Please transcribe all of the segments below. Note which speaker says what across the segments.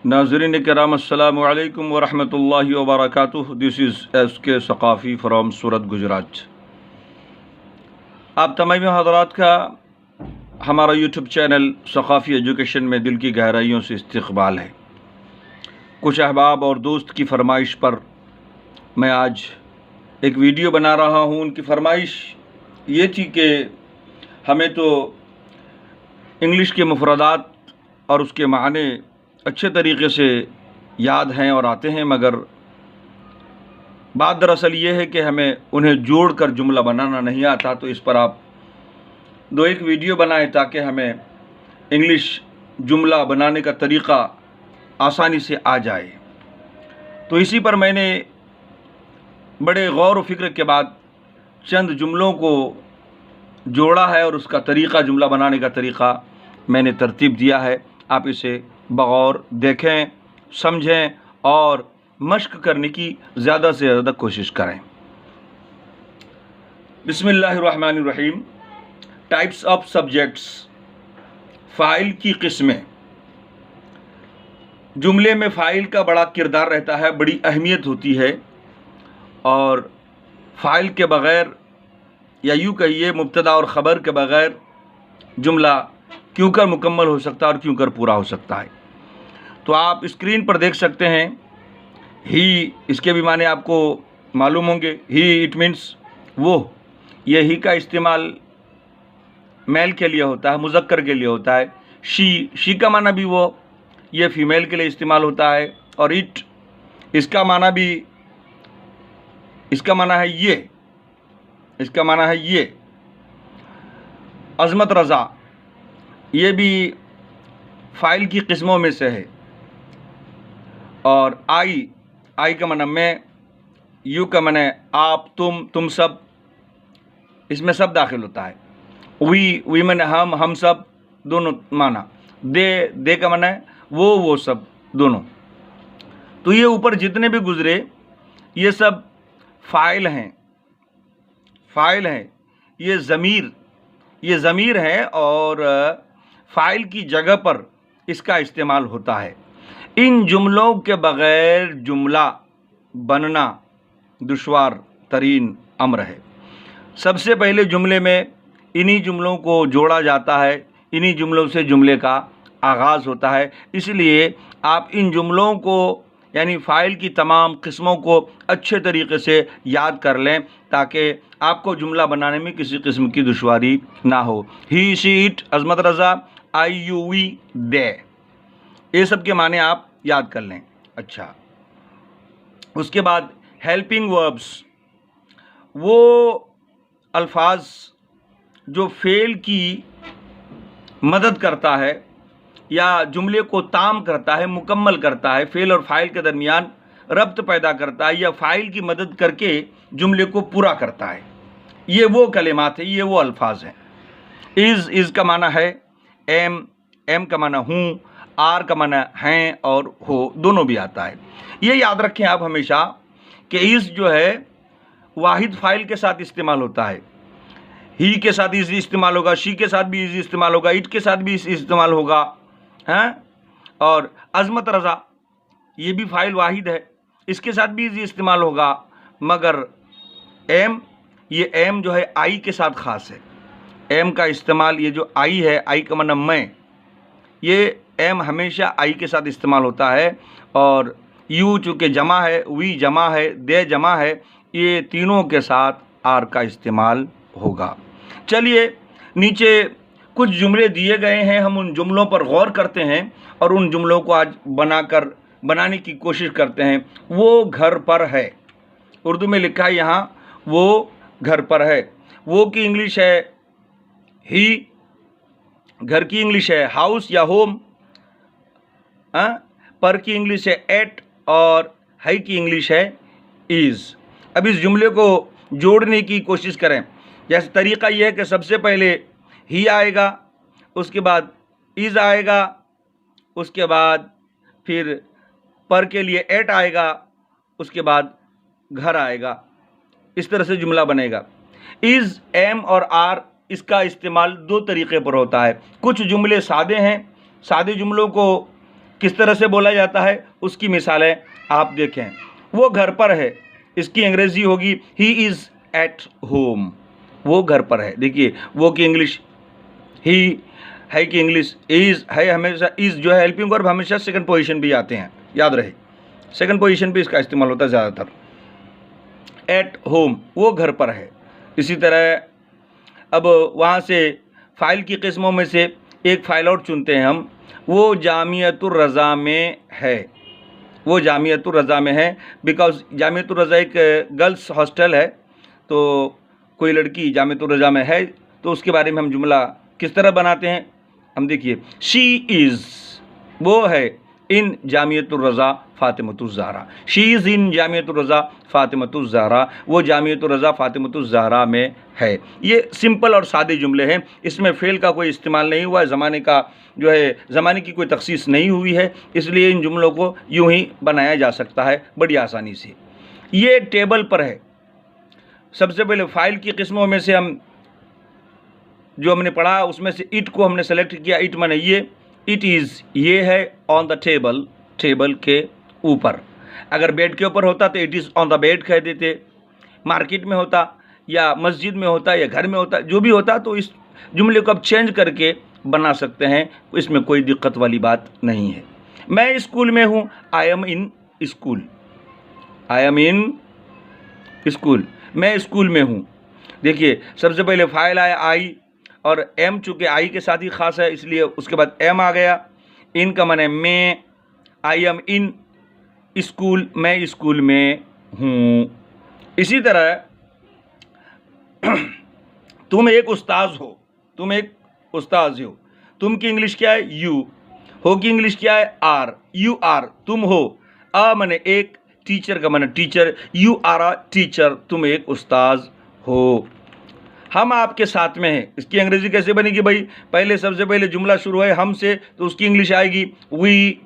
Speaker 1: नाज़रीन किराम अस्सलामु अलैकुम व रहमतुल्लाहि व बरकातुहू। This is SK सक़ाफ़ी from Surat Gujarat. आप तमाम हज़रात का हमारा यूट्यूब चैनल सक़ाफ़ी एजुकेशन में दिल की गहराइयों से इस्तक़बाल है। कुछ अहबाब और दोस्त की फ़रमाइश पर मैं आज एक वीडियो बना रहा हूँ। उनकी फ़रमाइश ये थी कि हमें तो इंग्लिश के मुफ़रदात और उसके माने अच्छे तरीक़े से याद हैं और आते हैं, मगर बात दरअसल ये है कि हमें उन्हें जोड़ कर जुमला बनाना नहीं आता। तो इस पर आप दो एक वीडियो बनाएं ताकि हमें इंग्लिश जुमला बनाने का तरीक़ा आसानी से आ जाए। तो इसी पर मैंने बड़े गौर व फ़िक्र के बाद चंद जुमलों को जोड़ा है और उसका तरीक़ा, जुमला बनाने का तरीक़ा मैंने तरतीब दिया है। आप इसे बगौर देखें, समझें और मश्क करने की ज़्यादा से ज़्यादा कोशिश करें। बिस्मिल्लाहिर्रहमानिर्रहीम। टाइप्स ऑफ सब्जेक्ट्स, फ़ाइल की किस्में। जुमले में फ़ाइल का बड़ा किरदार रहता है, बड़ी अहमियत होती है, और फ़ाइल के बग़ैर या यूँ कहिए मुब्तदा और ख़बर के बग़ैर जुमला क्यों कर मुकम्मल हो सकता है और क्यों कर पूरा हो सकता है। तो आप स्क्रीन पर देख सकते हैं ही, इसके भी माने आपको मालूम होंगे। ही इट मीन्स वो, ये ही का इस्तेमाल मेल के लिए होता है, मुज़क्कर के लिए होता है। शी का माना भी वो, ये फ़ीमेल के लिए इस्तेमाल होता है। और इट, इसका माना भी, इसका माना है ये, इसका माना है ये। अज़मत रज़ा, ये भी फ़ाइल की किस्मों में से है। और आई का माना मैं, यू का माना आप, तुम सब, इसमें सब दाखिल होता है। वी माने हम सब, दोनों माना। दे का माना है वो सब, दोनों। तो ये ऊपर जितने भी गुज़रे ये सब फ़ाइल हैं, फ़ाइल हैं। ये ज़मीर है और फ़ाइल की जगह पर इसका इस्तेमाल होता है। इन जुमलों के बग़ैर जुमला बनना दुश्वार तरीन अम्र है। सबसे पहले जुमले में इन्हीं जुमलों को जोड़ा जाता है, इन्हीं जुमलों से जुमले का आगाज़ होता है। इसलिए आप इन जुमलों को यानी फ़ाइल की तमाम किस्मों को अच्छे तरीक़े से याद कर लें ताकि आपको जुमला बनाने में किसी किस्म की दुश्वारी ना हो। He, she, it, Azmat Raza, I, you, we, they, ये सब के माने आप याद कर लें। अच्छा, उसके बाद हेल्पिंग वर्ब्स, वो अल्फाज जो फ़ेल की मदद करता है या जुमले को ताम करता है, मुकम्मल करता है, फ़ेल और फ़ाइल के दरमियान रब्त पैदा करता है या फ़ाइल की मदद करके जुमले को पूरा करता है। ये वो कलिमात है, ये वो अल्फाज हैं। इज़ का माना है एम का माना हूँ, आर का माना हैं और हो, दोनों भी आता है। ये याद रखें आप हमेशा कि इज़ जो है वाहिद फ़ाइल के साथ इस्तेमाल होता है। ही के साथ इज़ इस्तेमाल होगा, शी के साथ भी इज़ इस्तेमाल होगा, इट के साथ भी इस्तेमाल होगा, हैं। और अज़मत रज़ा, ये भी फ़ाइल वाहिद है, इसके साथ भी इज़ इस्तेमाल होगा। मगर एम, ये एम जो है आई के साथ ख़ास है। एम का इस्तेमाल, ये जो आई है, आई का मतलब मैं, ये एम हमेशा आई के साथ इस्तेमाल होता है। और यू चूँकि जमा है, वी जमा है, दे जमा है, ये तीनों के साथ आर का इस्तेमाल होगा। चलिए, नीचे कुछ जुमले दिए गए हैं, हम उन जुमलों पर गौर करते हैं और उन जुमलों को आज बनाने की कोशिश करते हैं। वो घर पर है, उर्दू में लिखा है यहाँ वो घर पर है। वो की इंग्लिश है ही, घर की इंग्लिश है हाउस या होम, पर की इंग्लिश है एट और है की इंग्लिश है इज़। अब इस जुमले को जोड़ने की कोशिश करें। जैसे तरीक़ा यह है कि सबसे पहले ही आएगा, उसके बाद इज़ आएगा, उसके बाद फिर पर के लिए एट आएगा, उसके बाद घर आएगा। इस तरह से जुमला बनेगा। इज़, एम और आर, इसका इस्तेमाल दो तरीक़े पर होता है। कुछ जुमले सादे हैं, सादे जुमलों को किस तरह से बोला जाता है उसकी मिसालें आप देखें। वो घर पर है, इसकी अंग्रेजी होगी ही इज़ एट होम। वो घर पर है। देखिए वो की इंग्लिश ही है कि इंग्लिश इज़ है। हमेशा इज़ जो है हेल्पिंग वर्ब हमेशा सेकंड पोजीशन भी आते हैं, याद रहे, सेकंड पोजीशन भी इसका इस्तेमाल होता है ज़्यादातर। एट होम वो घर पर है। इसी तरह अब वहाँ से फ़ाइल की किस्मों में से एक फ़ाइल और चुनते हैं हम, वो जामियतुर रज़ा में है। वो जामियतुर रज़ा में है बिकॉज़ जामियतुर रज़ा एक गर्ल्स हॉस्टल है, तो कोई लड़की जामियतुर रज़ा में है तो उसके बारे में हम जुमला किस तरह बनाते हैं, हम देखिए शी इज़, वो है इन जामियतुर रज़ा फ़ातिमतुज़ ज़हरा। शी इज़ इन जामियतुर रज़ा फ़ातिमतुज़ ज़हरा, वो जामियतुर रज़ा फ़ातिमतुज़ ज़हरा में है। ये सिंपल और सादे जुमले हैं, इसमें फ़ेल का कोई इस्तेमाल नहीं हुआ है, ज़माने का जो है ज़माने की कोई तख़सीस नहीं हुई है, इसलिए इन जुमलों को यूँ ही बनाया जा सकता है बड़ी आसानी से। ये टेबल पर है। सबसे पहले फ़ाइल की किस्मों में से हम जो हमने पढ़ा उसमें से इट को हमने सेलेक्ट किया। इट माने ये, इट इज़ ये है ऑन द टेबल, टेबल के ऊपर। अगर बेड के ऊपर होता तो it is on the bed कह देते। मार्केट में होता या मस्जिद में होता या घर में होता, जो भी होता, तो इस जुमले को अब चेंज करके बना सकते हैं, इसमें कोई दिक्कत वाली बात नहीं है। मैं स्कूल में हूँ, I am in school, I am in school, मैं स्कूल में हूँ। देखिए सबसे पहले फाइल आया आई, और एम चूँकि आई के साथ ही ख़ास है इसलिए उसके बाद एम आ गया। इन का माने मैं, आई एम इन स्कूल, मैं स्कूल में हूँ। इसी तरह तुम एक उस्ताद हो, तुम एक उस्ताद हो, तुम की इंग्लिश क्या है यू, हो की इंग्लिश क्या है आर, यू आर तुम हो, अ माने एक, टीचर का माने teacher, you are a teacher, तुम एक उस्ताद हो। हम आपके साथ में हैं, इसकी अंग्रेजी कैसे बनेगी भाई, पहले सबसे पहले जुमला शुरू है हम से तो उसकी इंग्लिश आएगी वी,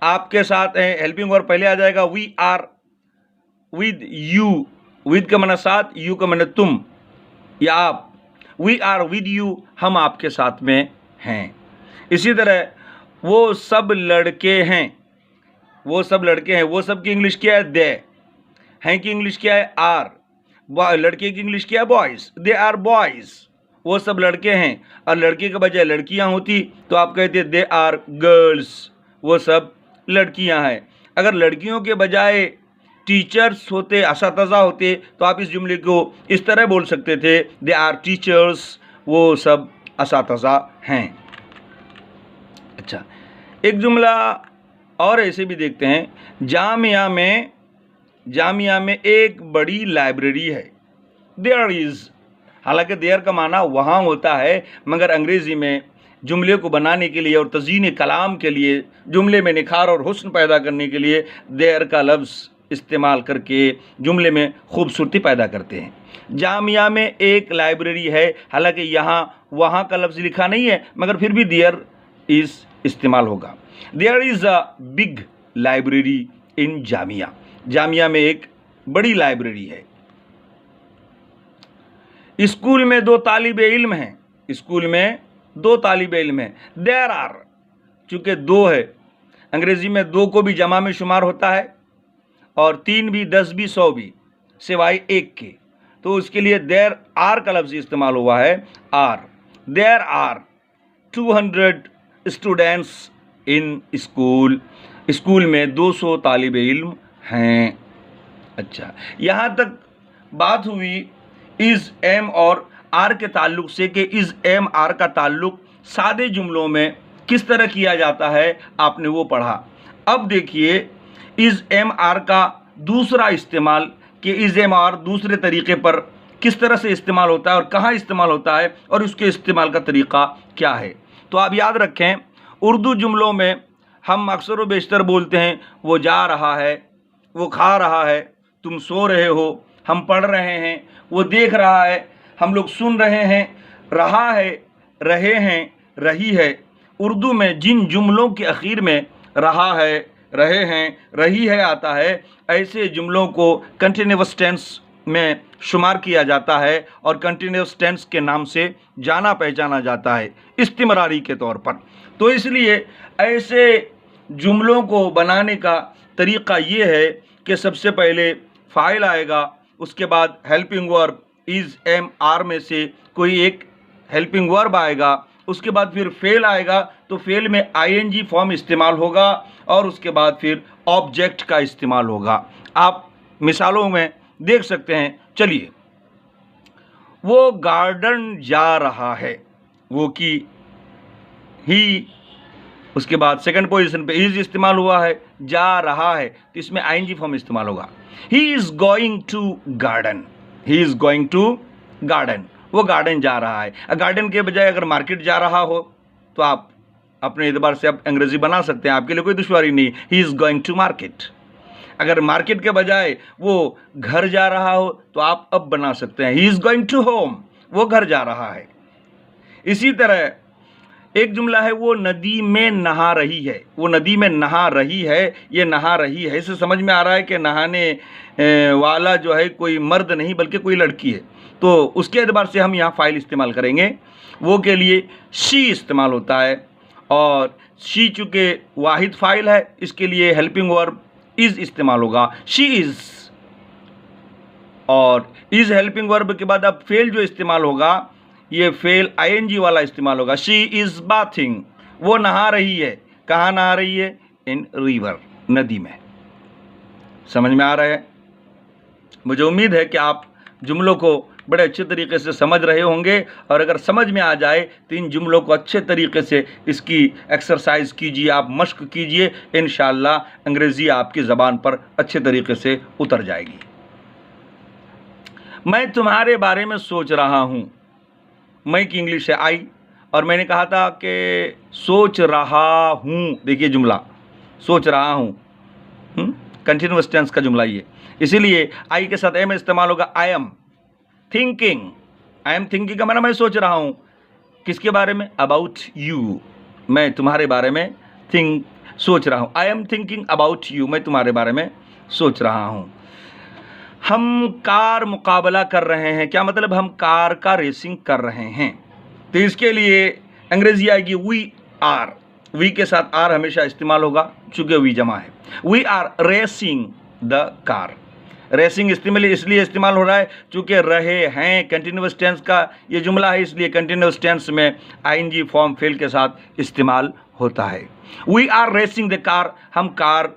Speaker 1: आपके साथ हैं हेल्पिंग वर्ब पहले आ जाएगा we are with you, with का माना साथ, यू का माना तुम या आप, वी आर विद यू, हम आपके साथ में हैं। इसी तरह वो सब लड़के हैं, वो सब लड़के हैं, वो सब की इंग्लिश क्या है दे, हैं की इंग्लिश क्या है आर, लड़के की इंग्लिश क्या है बॉयज़, दे आर बॉयज़, वो सब लड़के हैं। और लड़के के बजाय लड़कियां होती तो आप कहते दे आर गर्ल्स, वो सब लड़कियां हैं। अगर लड़कियों के बजाय टीचर्स होते, असातिज़ा होते, तो आप इस जुमले को इस तरह बोल सकते थे दे आर टीचर्स, वो सब असातिज़ा हैं। अच्छा, एक जुमला और ऐसे भी देखते हैं, जामिया में एक बड़ी लाइब्रेरी है। देयर इज़, हालांकि देयर का माना वहाँ होता है, मगर अंग्रेज़ी में जुमले को बनाने के लिए और तज़ीन कलाम के लिए, जुमले में निखार और हुस्न पैदा करने के लिए देयर का लफ्ज़ इस्तेमाल करके जुमले में खूबसूरती पैदा करते हैं। जामिया में एक लाइब्रेरी है, हालांकि यहाँ वहाँ का लफ्ज़ लिखा नहीं है, मगर फिर भी देयर इज़ इस्तेमाल होगा। There is a big library in Jamia, Jamia में एक बड़ी लाइब्रेरी है। स्कूल में दो तालिब इल्म हैं, स्कूल में दो तालिब इल्म हैं। देयर आर, चूँकि दो है, अंग्रेज़ी में दो को भी जमा में शुमार होता है और 3 भी, 10 भी, 100 भी, सिवाय एक के, तो उसके लिए देयर आर का लफ्ज़ इस्तेमाल हुआ है are. There are 200 students in school, school में 200 तालिब इल्म हैं। अच्छा, यहाँ तक बात हुई इज़ एम और आर के ताल्लुक़ से कि इज़ एम आर का ताल्लुक़ सादे जुमलों में किस तरह किया जाता है, आपने वो पढ़ा। अब देखिए इज़ एम आर का दूसरा इस्तेमाल कि इज़ एम आर दूसरे तरीके पर किस तरह से इस्तेमाल होता है और कहाँ इस्तेमाल होता है और उसके इस्तेमाल का तरीक़ा क्या है। तो आप याद रखें, उर्दू जुमलों में हम अक्सर व बेशतर बोलते हैं वो जा रहा है, वो खा रहा है, तुम सो रहे हो, हम पढ़ रहे हैं, वो देख रहा है, हम लोग सुन रहे हैं, रहा है, रहे हैं, रही है। उर्दू में जिन जुमलों के आखिर में रहा है, रहे हैं, रही है आता है, ऐसे जुमलों को कंटिन्यूअस टेंस में शुमार किया जाता है और कंटिन्यूअस टेंस के नाम से जाना पहचाना जाता है इस्तिमरारी के तौर पर। तो इसलिए ऐसे जुमलों को बनाने का तरीक़ा ये है कि सबसे पहले फ़ाइल आएगा, उसके बाद helping verb is am are में से कोई एक हेल्पिंग वर्ब आएगा, उसके बाद फिर फेल आएगा, तो फेल में आईएनजी फॉर्म इस्तेमाल होगा और उसके बाद फिर ऑब्जेक्ट का इस्तेमाल होगा। आप मिसालों में देख सकते हैं। चलिए, वो गार्डन जा रहा है, वो की ही, उसके बाद सेकंड पोजीशन पे इज इस्तेमाल हुआ है, जा रहा है, तो इसमें आईएनजी फॉर्म इस्तेमाल होगा। He is going to garden, he is going to garden, वो गार्डन जा रहा है। गार्डन के बजाय अगर मार्केट जा रहा हो तो आप अपने एतबार से आप अंग्रेजी बना सकते हैं, आपके लिए कोई दुश्वारी नहीं। He is going to market. अगर मार्केट के बजाय वो घर जा रहा हो तो आप अब बना सकते हैं he is going to home, वो घर जा रहा है। इसी तरह एक जुमला है, वो नदी में नहा रही है, वो नदी में नहा रही है, ये नहा रही है, इससे समझ में आ रहा है कि नहाने वाला जो है कोई मर्द नहीं बल्कि कोई लड़की है, तो उसके एतबार से हम यहाँ फ़ाइल इस्तेमाल करेंगे। वो के लिए शी इस्तेमाल होता है, और शी चूँकि वाहिद फ़ाइल है, इसके लिए हेल्पिंग वर्ब इज़ इस्तेमाल होगा, शी इज़। और इज़ हेल्पिंग वर्ब के बाद अब फेल जो इस्तेमाल होगा, ये फेल आईएनजी वाला इस्तेमाल होगा। शी इज़ बाथिंग, वो नहा रही है, कहाँ नहा रही है? इन रिवर, नदी में। समझ में आ रहा है? मुझे उम्मीद है कि आप जुमलों को बड़े अच्छे तरीके से समझ रहे होंगे, और अगर समझ में आ जाए तो इन जुमलों को अच्छे तरीके से इसकी एक्सरसाइज कीजिए, आप मश्क कीजिए, इंशाअल्लाह अंग्रेज़ी आपकी ज़बान पर अच्छे तरीके से उतर जाएगी। मैं तुम्हारे बारे में सोच रहा हूँ, मैं की इंग्लिश है आई, और मैंने कहा था कि सोच रहा हूँ, देखिए जुमला सोच रहा हूँ, कंटिन्यूअस टेंस का जुमला ये, इसीलिए आई के साथ एम इस्तेमाल होगा। I am thinking, I am thinking का माना मैं सोच रहा हूँ, किसके बारे में? अबाउट यू, मैं तुम्हारे बारे में सोच रहा हूँ। I am thinking about you, मैं तुम्हारे बारे में सोच रहा हूँ। हम कार मुकाबला कर रहे हैं, क्या मतलब? हम कार का रेसिंग कर रहे हैं, तो इसके लिए अंग्रेजी आएगी वी आर, वी के साथ आर हमेशा इस्तेमाल होगा चूँकि वी जमा है। We are racing the car, racing इस्तेमाल इसलिए इस्तेमाल हो रहा है चूँकि रहे हैं कंटिन्यूअस टेंस का ये जुमला है, इसलिए कंटिन्यूअस टेंस में आईएनजी फॉर्म फेल के साथ इस्तेमाल होता है। We are racing the car, हम कार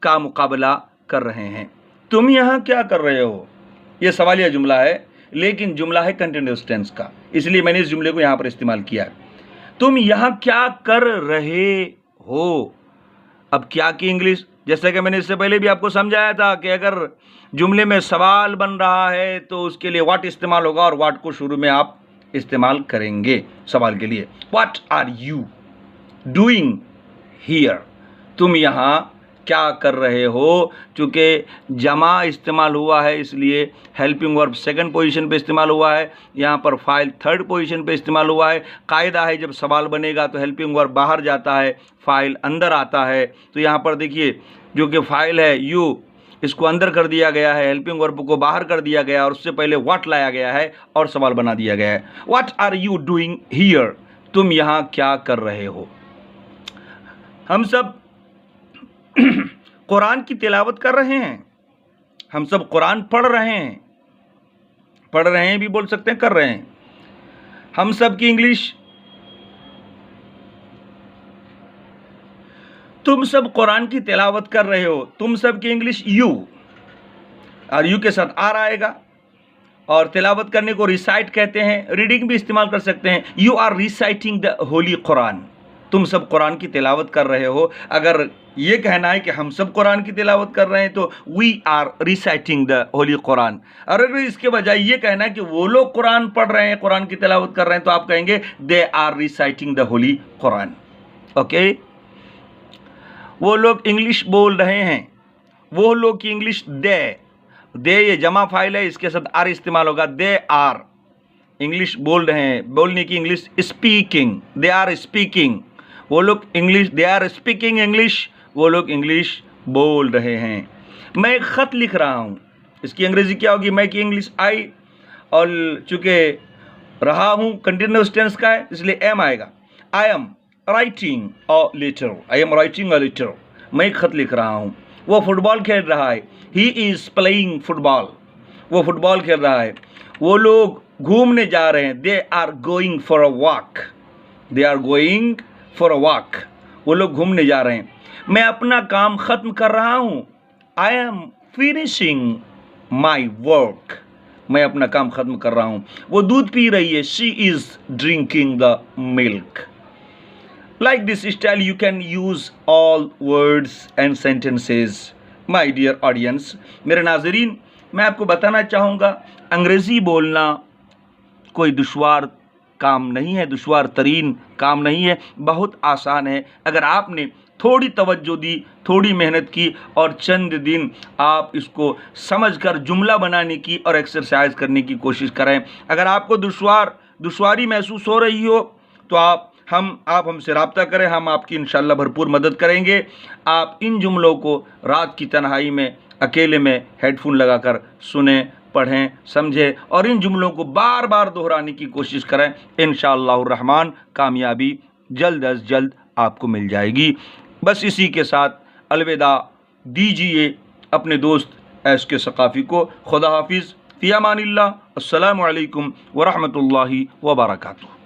Speaker 1: का मुकाबला कर रहे हैं। तुम यहाँ क्या कर रहे हो? ये सवालिया जुमला है, लेकिन जुमला है कंटिन्यूअस टेंस का, इसलिए मैंने इस जुमले को यहाँ पर इस्तेमाल किया है। तुम यहाँ क्या कर रहे हो? अब क्या की इंग्लिश, जैसा कि मैंने इससे पहले भी आपको समझाया था कि अगर जुमले में सवाल बन रहा है तो उसके लिए व्हाट इस्तेमाल होगा, और व्हाट को शुरू में आप इस्तेमाल करेंगे सवाल के लिए। What are you doing here, तुम यहाँ क्या कर रहे हो? चूँकि जमा इस्तेमाल हुआ है इसलिए हेल्पिंग वर्ब सेकंड पोजीशन पे इस्तेमाल हुआ है, यहाँ पर फाइल थर्ड पोजीशन पे इस्तेमाल हुआ है। कायदा है जब सवाल बनेगा तो हेल्पिंग वर्ब बाहर जाता है, फाइल अंदर आता है, तो यहाँ पर देखिए जो कि फाइल है यू, इसको अंदर कर दिया गया है, हेल्पिंग वर्ब को बाहर कर दिया गया, और उससे पहले व्हाट लाया गया है और सवाल बना दिया गया है। What are you doing here, तुम यहाँ क्या कर रहे हो? हम सब कुरान की तिलावत कर रहे हैं, हम सब कुरान पढ़ रहे हैं भी बोल सकते हैं, कर रहे हैं। हम सब की इंग्लिश, तुम सब कुरान की तिलावत कर रहे हो, तुम सब की इंग्लिश यू, और यू के साथ आर आएगा, और तिलावत करने को रिसाइट कहते हैं, रीडिंग भी इस्तेमाल कर सकते हैं। You are reciting the holy Quran, तुम सब कुरान की तिलावत कर रहे हो। अगर ये कहना है कि हम सब कुरान की तिलावत कर रहे हैं तो we are reciting the holy Quran, और अगर इसके बजाय ये कहना है कि वो लोग कुरान पढ़ रहे हैं, कुरान की तिलावत कर रहे हैं, तो आप कहेंगे they are reciting the holy Quran. Okay, वो लोग इंग्लिश बोल रहे हैं, वो लोग की इंग्लिश दे ये जमा फाइल है, इसके साथ आर इस्तेमाल होगा। दे आर इंग्लिश बोल रहे हैं, बोलने की English speaking, they are speaking, वो लोग English, they are speaking English, वो लोग इंग्लिश बोल रहे हैं। मैं एक ख़त लिख रहा हूँ, इसकी अंग्रेज़ी क्या होगी? मैं की इंग्लिश आई, और चूँकि रहा हूँ कंटिन्यूअस टेंस का है इसलिए एम आएगा। I am writing a letter, I am writing a letter, मैं एक खत लिख रहा हूँ। वो फुटबॉल खेल रहा है, ही इज़ प्लेइंग फुटबॉल, वो फुटबॉल खेल रहा है। वो लोग घूमने जा रहे हैं, they are going for a walk, they are going for a walk, वो लोग घूमने जा रहे हैं। मैं अपना काम ख़त्म कर रहा हूँ, I am finishing my work, मैं अपना काम ख़त्म कर रहा हूँ। वो दूध पी रही है, she is drinking the milk. Like this style you can use all words and sentences. My dear audience, मेरे नाज़रीन, मैं आपको बताना चाहूँगा, अंग्रेज़ी बोलना कोई दुश्वार काम नहीं है, दुश्वार तरीन काम नहीं है, बहुत आसान है। अगर आपने थोड़ी तवज्जो दी, थोड़ी मेहनत की और चंद दिन आप इसको समझकर जुमला बनाने की और एक्सरसाइज करने की कोशिश करें। अगर आपको दुश्वारी महसूस हो रही हो तो आप हमसे रब्ता करें, हम आपकी इंशाअल्लाह भरपूर मदद करेंगे। आप इन जुमलों को रात की तन्हाई में अकेले में हेडफोन लगाकर सुने, पढ़ें, समझें और इन जुमलों को बार बार दोहराने की कोशिश करें। इंशाअल्लाह रहमान कामयाबी जल्द अज जल्द आपको मिल जाएगी। बस इसी के साथ अलविदा दीजिए अपने दोस्त एसके सकाफ़ी को। खुदा हाफिज़, फ़ी अमानिल्लाह, अस्सलामु अलैकुम व रहमतुल्लाहि व बरकातुहू।